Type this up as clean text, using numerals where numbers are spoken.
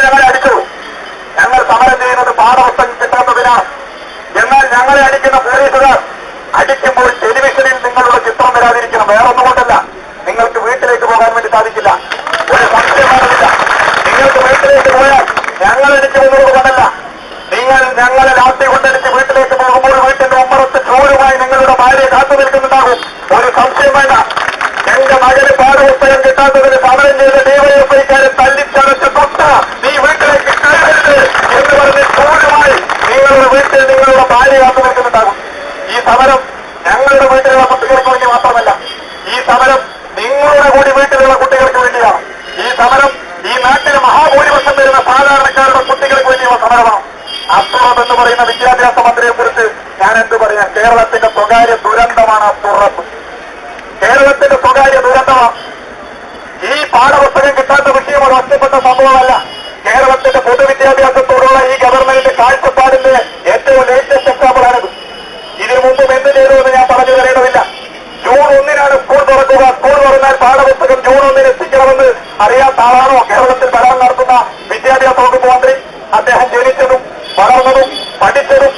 ഞങ്ങളെ അടിച്ചു. ഞങ്ങൾ സമരം ചെയ്യുന്നത് പാഠപുസ്തകം കിട്ടാത്തതിനാണ്. എന്നാൽ ഞങ്ങളെ അടിക്കുന്ന പോലീസുകാർ അടിക്കുമ്പോൾ ടെലിവിഷനിൽ നിങ്ങളുടെ ചിത്രം വരാതിരിക്കണം. വേറൊന്നും കൊണ്ടല്ല, നിങ്ങൾക്ക് വീട്ടിലേക്ക് പോകാൻ വേണ്ടി സാധിക്കില്ല. ഒരു സംശയമാണില്ല. നിങ്ങൾക്ക് വീട്ടിലേക്ക് പോയാൽ ഞങ്ങളടിച്ചു എന്നുള്ളത് കൊണ്ടല്ല, നിങ്ങൾ ഞങ്ങളെ രാത്രി കൊണ്ടടിച്ച് വീട്ടിലേക്ക് പോകുമ്പോൾ വീട്ടിന്റെ ഉമ്മറത്ത് ചോരുമായി നിങ്ങളുടെ ഭാര്യ കാത്തു നിൽക്കുന്നുണ്ടാകും. ഒരു സംശയം വേണ്ട. എന്റെ മകന് പാഠപുസ്തകം കിട്ടാത്തതിന് സമരം ചെയ്ത ഡിവൈഎഫ്ഐക്കാരെ തല്ലിച്ചടച്ച് തൊട്ട നീ വീട്ടിലേക്ക് കയറരുത് എന്ന് പറഞ്ഞ് ചോരുമായി നിങ്ങളുടെ വീട്ടിൽ നിങ്ങളുടെ ഭാര്യ കാത്തു നിൽക്കുന്നുണ്ടാകും. ഈ സമരം ഞങ്ങളുടെ വീട്ടിലുള്ള കുട്ടികൾക്ക് വേണ്ടി മാത്രമല്ല, ഈ സമരം നിങ്ങളുടെ കൂടി വീട്ടിലുള്ള കുട്ടികൾക്ക് വേണ്ടിയാണ്. ഈ സമരം ഈ നാട്ടിലെ മഹാഭൂരിപക്ഷം വരുന്ന സാധാരണക്കാരുടെ കുട്ടികൾക്ക് വേണ്ടിയുള്ള സമരമാണ്. അസുറബ് എന്ന് പറയുന്ന വിദ്യാഭ്യാസ മന്ത്രിയെ കുറിച്ച് ഞാൻ എന്ത് പറയാം? കേരളത്തിന്റെ സ്വകാര്യ ദുരന്തമാണ് അസുറബ്. കേരളത്തിന്റെ സ്വകാര്യ ദുരന്തമാണ്. ഈ പാഠപുസ്തകം കിട്ടാത്ത വിഷയം ഒരു ഒറ്റപ്പെട്ട സംഭവമല്ല. കേരളത്തിന്റെ പൊതുവിദ്യാഭ്യാസത്തോടുള്ള ഈ ഗവൺമെന്റിന്റെ കാഴ്ചപ്പാടിന്റെ ഏറ്റവും ലേറ്റസ്റ്റ് എക്സാമ്പിളാണിത്. ഇതിനു മുമ്പും എന്ത് ചെയ്തു എന്ന് ഞാൻ പറഞ്ഞു തരേണ്ടതില്ല. ജൂൺ 1-നാണ് സ്കൂൾ തുറക്കുക. സ്കൂൾ തുറന്നാൽ പാഠപുസ്തകം ജൂൺ 1-ന് എത്തിക്കണമെന്ന് അറിയാത്ത ആളാണോ കേരളത്തിൽ ഭരണം നടത്തുന്ന വിദ്യാഭ്യാസ വകുപ്പ് മന്ത്രി? അദ്ദേഹം ജനിച്ചതും വളർന്നതും പഠിച്ചതും